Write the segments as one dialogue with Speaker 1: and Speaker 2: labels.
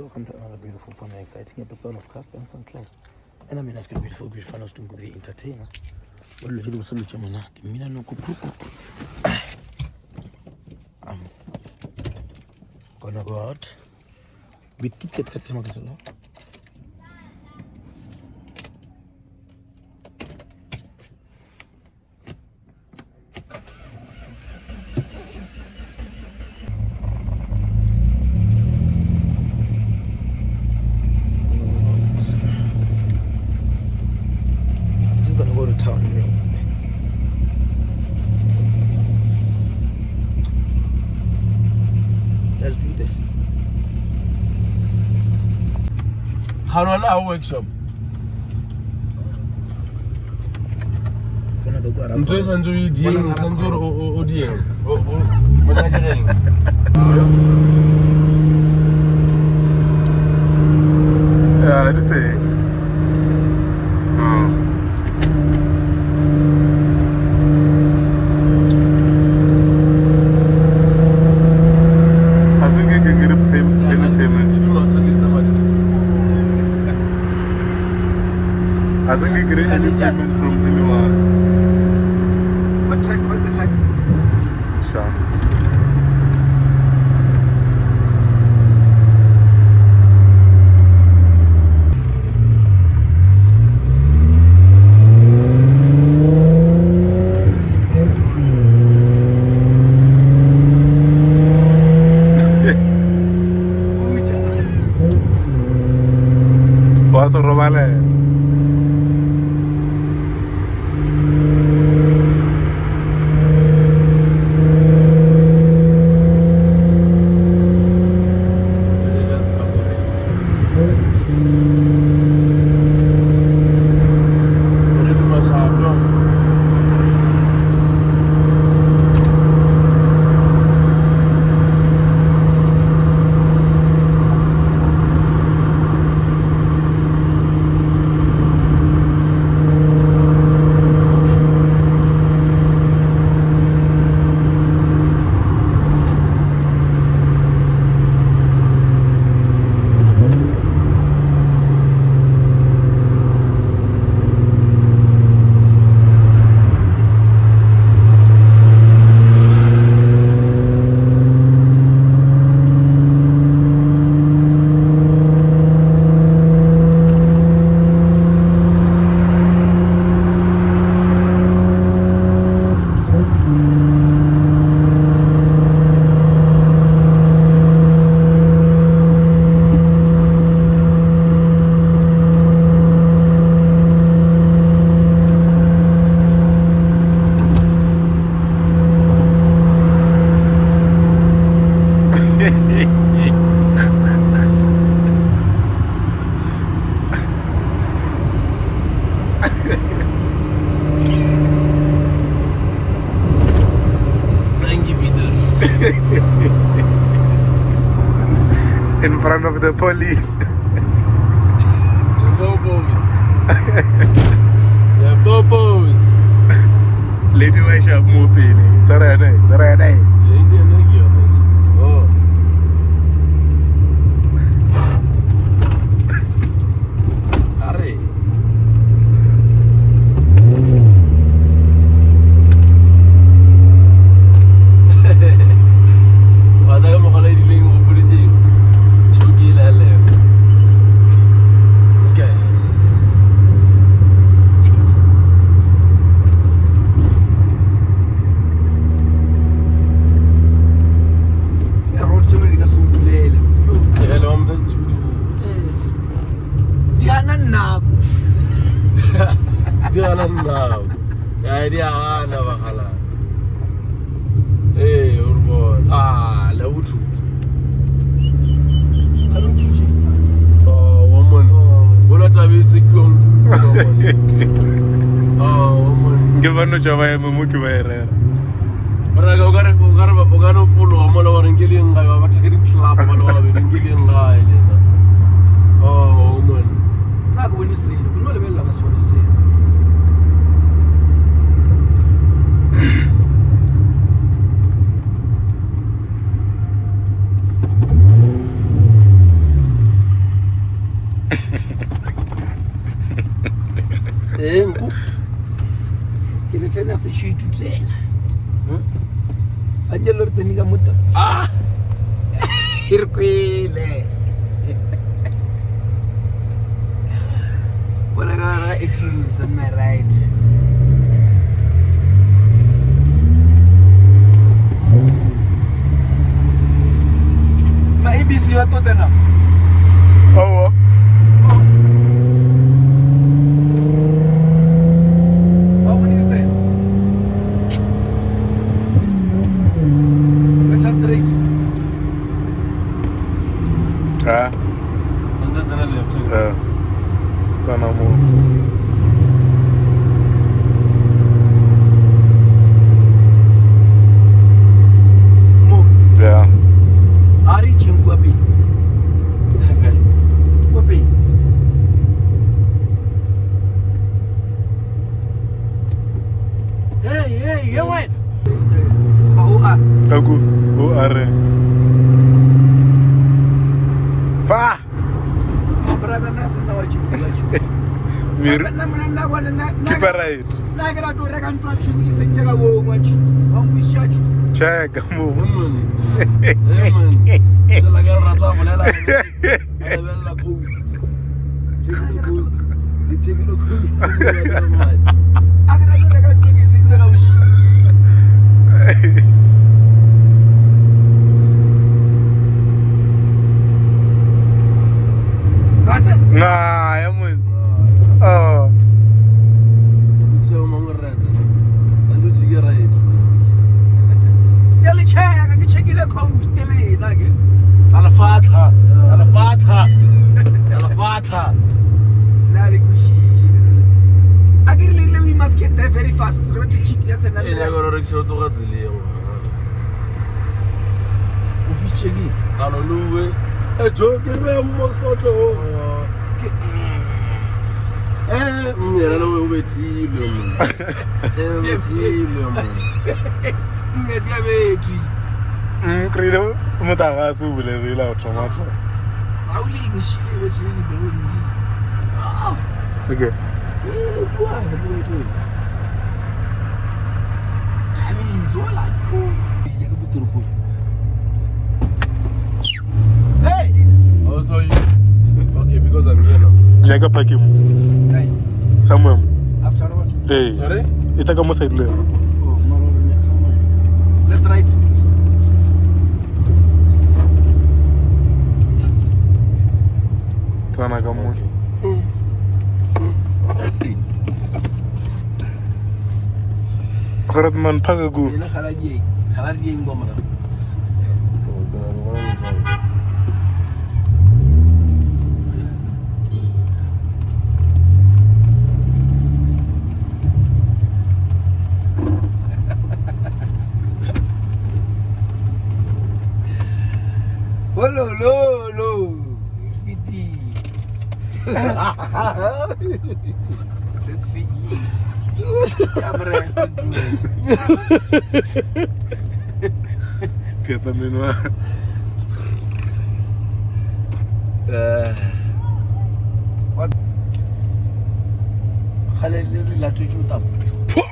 Speaker 1: welcome to another beautiful, fun, and exciting episode of Cast and Class. And I mean, that's going to be beautiful, great fun of Tung, the entertainer. Well, look at the solution, man. I'm gonna go out with Katra. Let's do this.
Speaker 2: How do I workshop? Nto sanjo idien sanjo odien. Managereng.
Speaker 3: Ja, det är. Ja. I think you get any payment from anyone.
Speaker 1: What's the type?
Speaker 3: Sure. Vas a robarle. In front of the police.
Speaker 2: There's no pose. There's no pose.
Speaker 3: Lady wash up more penny. It's alright.
Speaker 2: Indian nigga on this. Oh. Hurry. Wadaga mo kalay diling mo pwede. Chogi lale. Okay. Now. Dia ana bakala. Urbo. Lautu. Oh, woman. Wala tabi sikwong. Woman.
Speaker 3: Ngevano chava ya muki bayera.
Speaker 2: Maraga ugara fulo amala warengeli ngayo batakiri slap amala warengeli ngayo. Woman.
Speaker 1: Nakubona isilo. Kunole bella basibona isilo.
Speaker 2: Nkupi.
Speaker 1: Ke fena se tšho itutela a nyelo re tsene ka mota e re kwele bona ka ra extremes on my right ma ABC wa to tsena
Speaker 3: Oh. Ah. Sana mo. Yeah.
Speaker 1: Ari Nkupi. Okay. Nkupi. Hey, you went.
Speaker 3: Kagu. O are. Fa.
Speaker 1: Brother nasa na wachi.
Speaker 3: Mir.
Speaker 1: Na
Speaker 3: Keep right.
Speaker 1: na gara to reka ntwa chuzi senjeka wo ngwa chuzi. Wangusha chuzi.
Speaker 3: Check mo.
Speaker 2: Jela ke rata bolela. Bella coast. Check the coast. The check the coast.
Speaker 1: Agara to reka ntwa senjeka wo shi.
Speaker 3: Nah, ya mun. Oh.
Speaker 2: Utsewa mangorata. Sanjo jige right.
Speaker 1: Tele chaya ka chekile coast tele nake.
Speaker 2: Alafata.
Speaker 1: Nali kushi. Agiri we must get there very fast. Remember cheat yes and
Speaker 2: Ina go re ke to ga tseleng.
Speaker 1: Office cheki.
Speaker 2: Kaloluwe. Ejo ke be mo soto. Mnyana lo wethile mo. Wethile mo.
Speaker 1: Ngasiya bethu.
Speaker 3: Krilo mutaga su bule la tomato.
Speaker 1: Awuli ngishile bethu ni belondi.
Speaker 3: Okay.
Speaker 1: Kwa bethu. Tami zola. Ya ke buturupo. Hey!
Speaker 2: Oh, so you. Okay, because I'm here now.
Speaker 3: Nyaga paki mo.
Speaker 1: Hey.
Speaker 3: Somewhere.
Speaker 1: After what?
Speaker 3: Hey.
Speaker 2: Sorry?
Speaker 3: Itaka mo side le.
Speaker 1: Oh, no, somewhere. Left, right. Yes.
Speaker 3: Sana ka mo. Korat man pagagu.
Speaker 1: Ina khaladi ngoma na. Lo. Fiti. This fiti. Abreast tu.
Speaker 3: Kata menua.
Speaker 1: What? Khalil la tujuta.
Speaker 3: Po.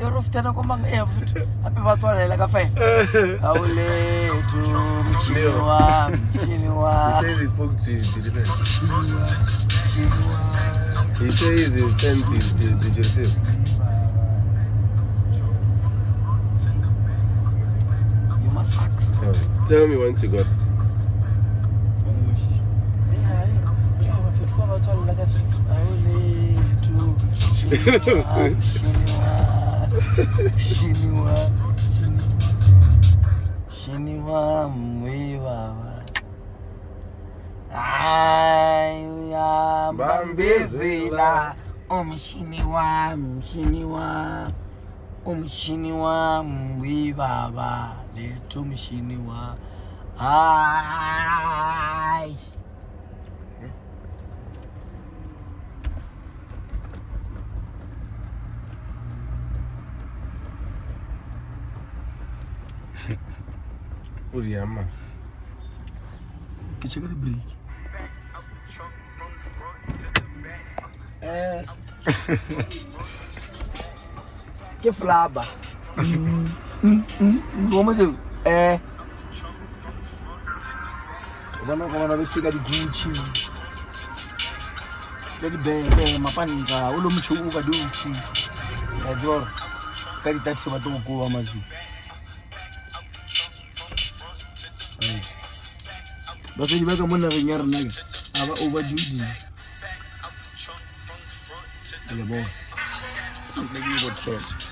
Speaker 1: Roftana komang futhi ape batswalela ka 5 awulethu mshini wa
Speaker 2: He says he spoke to you. Did he say? He says he sent you. Did you receive?
Speaker 1: you must ask.
Speaker 2: Tell me once you got.
Speaker 1: Shiniwa mwe baba aya bambezela omshiniwa mwe baba lethu mshiniwa ay
Speaker 2: Uriama.
Speaker 1: Ke check the break. Ke flaba. Ngoma tse bona ba sika di Gucci. Jadi bebe mapanka ulo mchuku ka dusi. Yadzora. Ka di taxi ba to go ba mazu. Ba se di ba ka mona re nya rena ke. Aba overdue. Le bo. Le go trend.